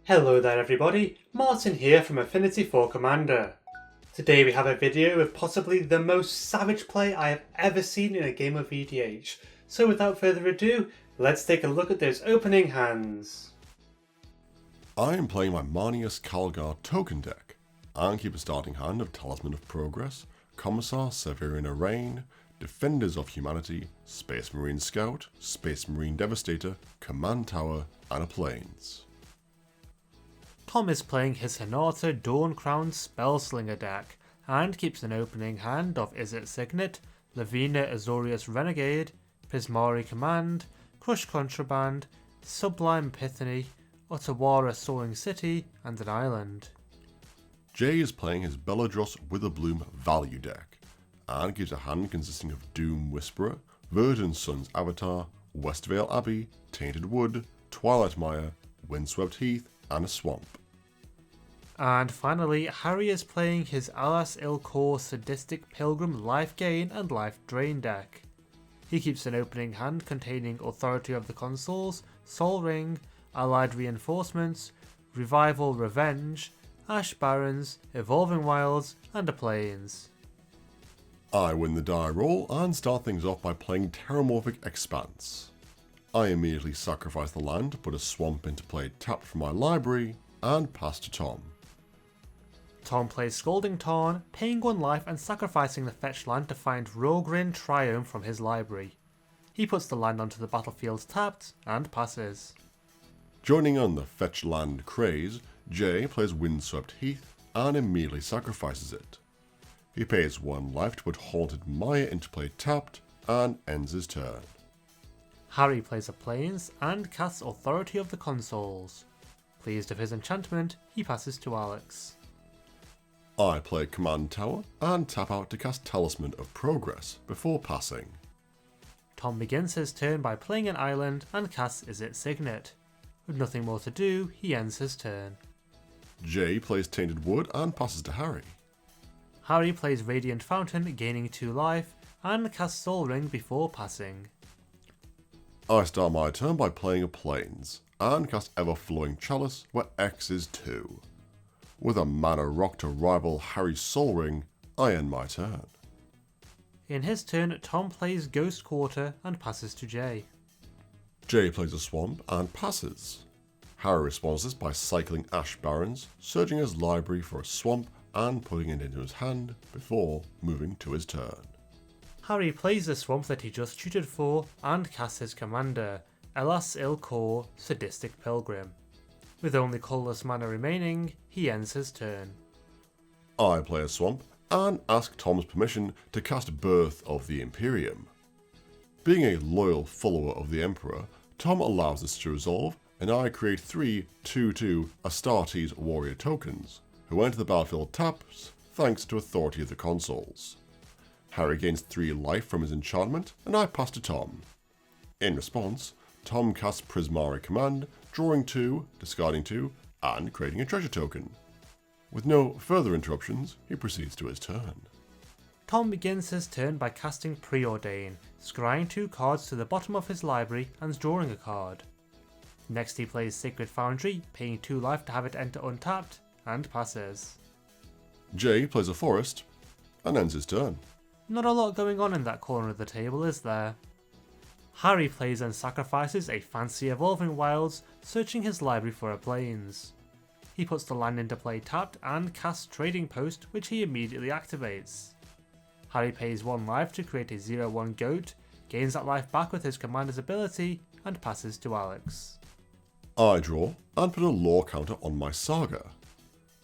Hello there everybody, Martin here from Affinity for Commander. Today we have a video of possibly the most savage play I have ever seen in a game of EDH. So without further ado, let's take a look at those opening hands. I am playing my Marneus Calgar token deck, and keep a starting hand of Talisman of Progress, Commissar Severina Rain, Defenders of Humanity, Space Marine Scout, Space Marine Devastator, Command Tower, and a Plains. Tom is playing his Hinata Dawn-Crowned Spellslinger deck, and keeps an opening hand of Izzet Signet, Lavina Azorius Renegade, Prismari Command, Crush Contraband, Sublime Epiphany, Ottawara Soaring City, and an island. Jay is playing his Beledros Witherbloom value deck, and gives a hand consisting of Doom Whisperer, Verdant Sun's Avatar, Westvale Abbey, Tainted Wood, Twilight Mire, Windswept Heath, and a Swamp. And finally, Harry is playing his Elas il-Kor Sadistic Pilgrim Life Gain and Life Drain deck. He keeps an opening hand containing Authority of the Consuls, Sol Ring, Allied Reinforcements, Revival Revenge, Ash Barrens, Evolving Wilds, and a Plains. I win the die roll and start things off by playing Terramorphic Expanse. I immediately sacrifice the land to put a swamp into play tapped from my library, and pass to Tom. Tom plays Scalding Tarn, paying 1 life and sacrificing the fetch land to find Rogrin Triome from his library. He puts the land onto the battlefield tapped, and passes. Joining on the fetch land craze, Jay plays Windswept Heath and immediately sacrifices it. He pays 1 life to put Haunted Mire into play tapped, and ends his turn. Harry plays a Plains and casts Authority of the Consuls. Pleased of his enchantment, he passes to Alex. I play Command Tower and tap out to cast Talisman of Progress before passing. Tom begins his turn by playing an island and casts Izzet Signet. With nothing more to do, he ends his turn. Jay plays Tainted Wood and passes to Harry. Harry plays Radiant Fountain, gaining 2 life, and casts Sol Ring before passing. I start my turn by playing a Plains, and cast Everflowing Chalice where X is 2. With a mana rock to rival Harry's Sol Ring, I end my turn. In his turn, Tom plays Ghost Quarter and passes to Jay. Jay plays a Swamp and passes. Harry responds this by cycling Ash Barrens, searching his library for a Swamp and putting it into his hand before moving to his turn. Harry plays the swamp that he just tutored for and casts his commander, Elas il-Kor Sadistic Pilgrim. With only colourless mana remaining, he ends his turn. I play a Swamp and ask Tom's permission to cast Birth of the Imperium. Being a loyal follower of the Emperor, Tom allows this to resolve, and I create 3 2/2 Astartes warrior tokens, who enter the battlefield tapped thanks to Authority of the Consuls. Harry gains 3 life from his enchantment, and I pass to Tom. In response, Tom casts Prismari Command, drawing 2, discarding 2, and creating a treasure token. With no further interruptions, he proceeds to his turn. Tom begins his turn by casting Preordain, scrying 2 cards to the bottom of his library and drawing a card. Next he plays Sacred Foundry, paying 2 life to have it enter untapped, and passes. Jay plays a Forest, and ends his turn. Not a lot going on in that corner of the table, is there? Harry plays and sacrifices a fancy Evolving Wilds, searching his library for a Plains. He puts the land into play tapped and casts Trading Post, which he immediately activates. Harry pays 1 life to create a 0/1 goat, gains that life back with his commander's ability, and passes to Alex. I draw and put a lore counter on my Saga.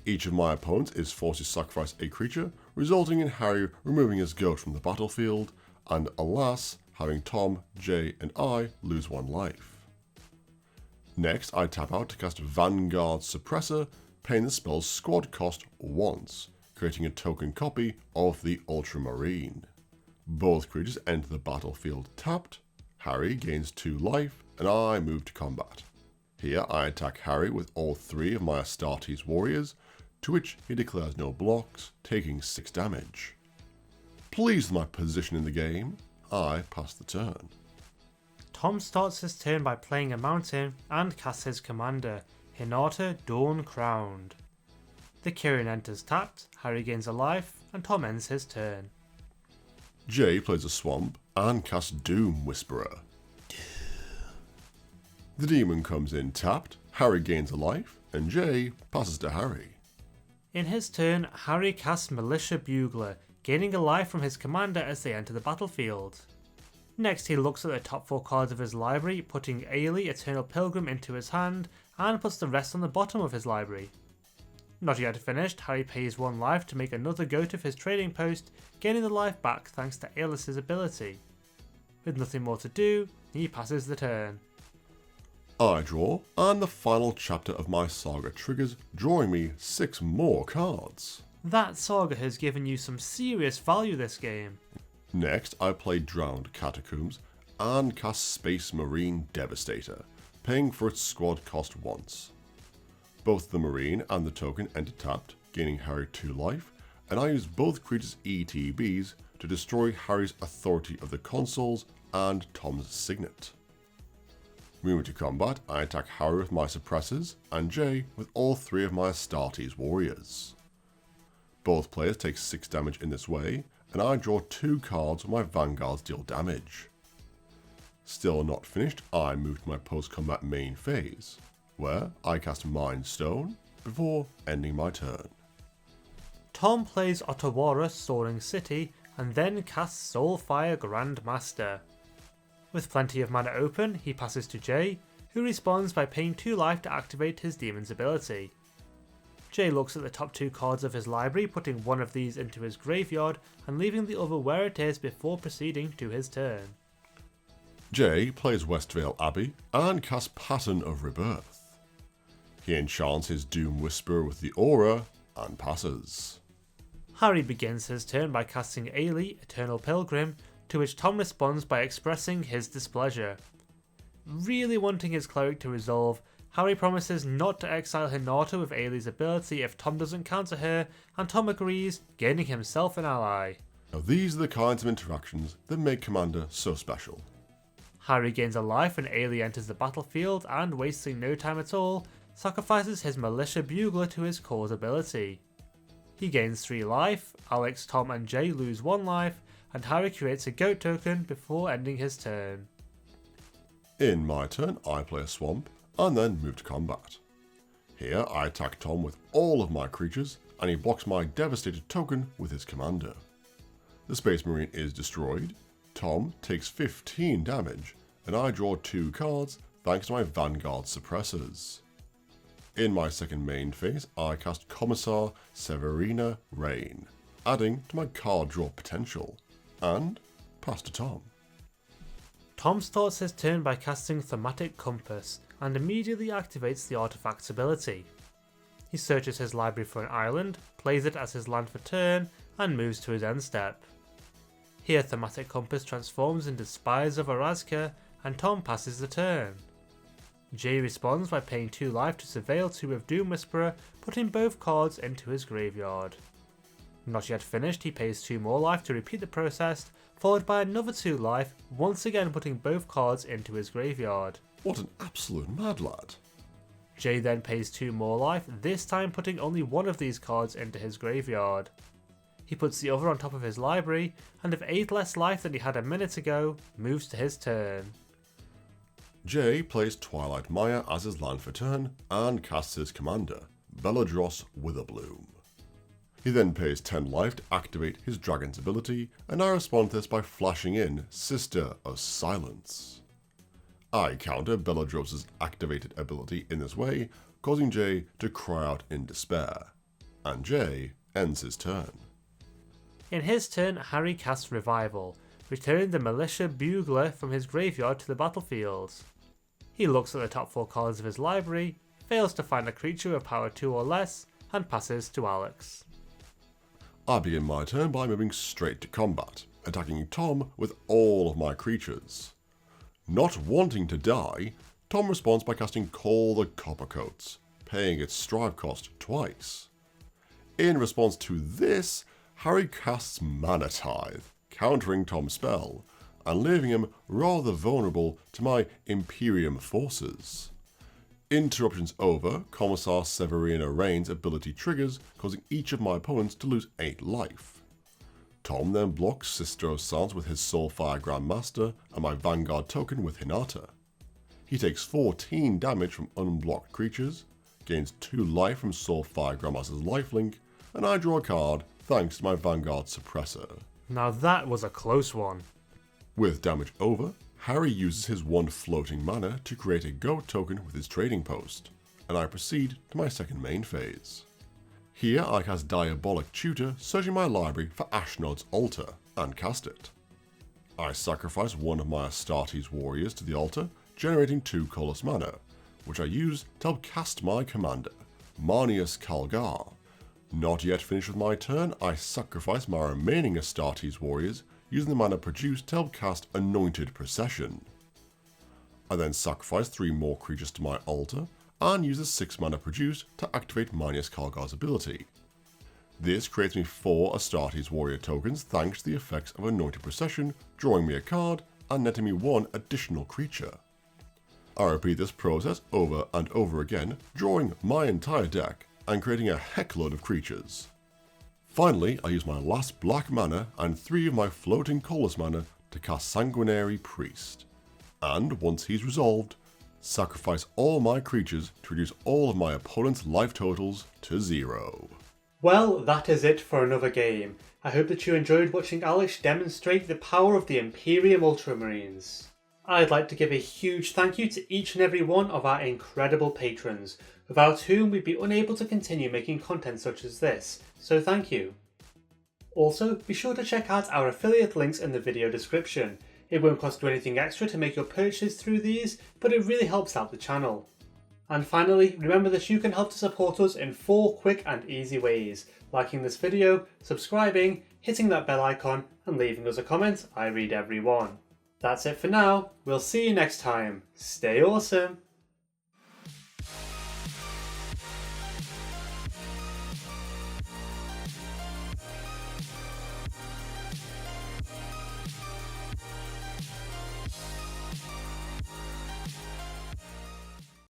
Each of my opponents is forced to sacrifice a creature, resulting in Harry removing his goat from the battlefield, and alas, having Tom, Jay, and I lose 1 life. Next, I tap out to cast Vanguard Suppressor, paying the spell's squad cost once, creating a token copy of the Ultramarine. Both creatures enter the battlefield tapped, Harry gains 2 life, and I move to combat. Here I attack Harry with all 3 of my Astartes warriors, to which he declares no blocks, taking 6 damage. Pleased with my position in the game, I pass the turn. Tom starts his turn by playing a mountain and casts his commander, Hinata Dawn Crowned. The Kirin enters tapped, Harry gains a life, and Tom ends his turn. Jay plays a swamp and casts Doom Whisperer. The demon comes in tapped, Harry gains a life, and Jay passes to Harry. In his turn, Harry casts Militia Bugler, gaining a life from his commander as they enter the battlefield. Next, he looks at the top 4 cards of his library, putting Elas, Eternal Pilgrim into his hand, and puts the rest on the bottom of his library. Not yet finished, Harry pays 1 life to make another goat of his trading post, gaining the life back thanks to Elas' ability. With nothing more to do, he passes the turn. I draw, and the final chapter of my saga triggers, drawing me 6 more cards. That saga has given you some serious value this game. Next, I play Drowned Catacombs and cast Space Marine Devastator, paying for its squad cost once. Both the Marine and the token enter tapped, gaining Harry 2 life, and I use both creatures' ETBs to destroy Harry's Authority of the Consuls and Tom's Signet. Moving to combat, I attack Harry with my suppressors, and Jay with all 3 of my Astartes warriors. Both players take 6 damage in this way, and I draw 2 cards when my vanguards deal damage. Still not finished, I move to my post-combat main phase, where I cast Mind Stone before ending my turn. Tom plays Otawara Soaring City, and then casts Soulfire Grandmaster. With plenty of mana open, he passes to Jay, who responds by paying 2 life to activate his demon's ability. Jay looks at the top 2 cards of his library, putting one of these into his graveyard and leaving the other where it is before proceeding to his turn. Jay plays Westvale Abbey and casts Pattern of Rebirth. He enchants his Doom Whisperer with the Aura and passes. Harry begins his turn by casting Elas, Eternal Pilgrim, to which Tom responds by expressing his displeasure. Really wanting his cleric to resolve, Harry promises not to exile Hinata with Elas' ability if Tom doesn't counter her, and Tom agrees, gaining himself an ally. Now these are the kinds of interactions that make Commander so special. Harry gains a life when Elas enters the battlefield and, wasting no time at all, sacrifices his Militia Bugler to his Kor's ability. He gains 3 life, Alex, Tom and Jay lose 1 life, and Harry creates a goat token before ending his turn. In my turn, I play a swamp and then move to combat. Here I attack Tom with all of my creatures, and he blocks my devastated token with his commander. The Space Marine is destroyed, Tom takes 15 damage, and I draw 2 cards thanks to my Vanguard suppressors. In my second main phase, I cast Commissar Severina Rain, adding to my card draw potential, and pass to Tom. Tom starts his turn by casting Thematic Compass and immediately activates the artifact's ability. He searches his library for an island, plays it as his land for turn, and moves to his end step. Here Thematic Compass transforms into Spires of Orazka, and Tom passes the turn. Jay responds by paying 2 life to surveil 2 with Doom Whisperer, putting both cards into his graveyard. Not yet finished, he pays 2 more life to repeat the process, followed by another 2 life, once again putting both cards into his graveyard. What an absolute mad lad. Jay then pays 2 more life, this time putting only 1 of these cards into his graveyard. He puts the other on top of his library, and with 8 less life than he had a minute ago, moves to his turn. Jay plays Twilight Maya as his land for turn and casts his commander, Beledros Witherbloom. He then pays 10 life to activate his dragon's ability, and I respond to this by flashing in Sister of Silence. I counter Beledros' activated ability in this way, causing Jay to cry out in despair, and Jay ends his turn. In his turn, Harry casts Revival, returning the Militia Bugler from his graveyard to the battlefield. He looks at the top 4 cards of his library, fails to find a creature of power 2 or less, and passes to Alex. I begin my turn by moving straight to combat, attacking Tom with all of my creatures. Not wanting to die, Tom responds by casting Call the Coppercoats, paying its strive cost twice. In response to this, Harry casts Mana Tithe, countering Tom's spell, and leaving him rather vulnerable to my Imperium forces. Interruptions over, Commissar Severino Rain's ability triggers, causing each of my opponents to lose 8 life. Tom then blocks Sister of Silence with his Soulfire Grandmaster and my Vanguard token with Hinata. He takes 14 damage from unblocked creatures, gains 2 life from Soulfire Grandmaster's lifelink, and I draw a card thanks to my Vanguard Suppressor. Now that was a close one. With damage over, Harry uses his 1 floating mana to create a goat token with his trading post, and I proceed to my second main phase. Here I cast Diabolic Tutor, searching my library for Ashnod's Altar, and cast it. I sacrifice one of my Astartes warriors to the altar, generating 2 colorless mana, which I use to help cast my commander, Marneus Calgar. Not yet finished with my turn, I sacrifice my remaining Astartes warriors, using the mana produced to help cast Anointed Procession. I then sacrifice 3 more creatures to my altar, and use the 6 mana produced to activate Marneus Calgar's ability. This creates me 4 Astartes warrior tokens thanks to the effects of Anointed Procession, drawing me a card, and netting me 1 additional creature. I repeat this process over and over again, drawing my entire deck, and creating a heckload of creatures. Finally, I use my last black mana and 3 of my floating colorless mana to cast Sanguinary Priest. And once he's resolved, sacrifice all my creatures to reduce all of my opponent's life totals to 0. Well, that is it for another game. I hope that you enjoyed watching Alex demonstrate the power of the Imperium Ultramarines. I'd like to give a huge thank you to each and every one of our incredible patrons, without whom we'd be unable to continue making content such as this, so thank you. Also, be sure to check out our affiliate links in the video description. It won't cost you anything extra to make your purchase through these, but it really helps out the channel. And finally, remember that you can help to support us in 4 quick and easy ways: liking this video, subscribing, hitting that bell icon, and leaving us a comment. I read every one. That's it for now. We'll see you next time. Stay awesome!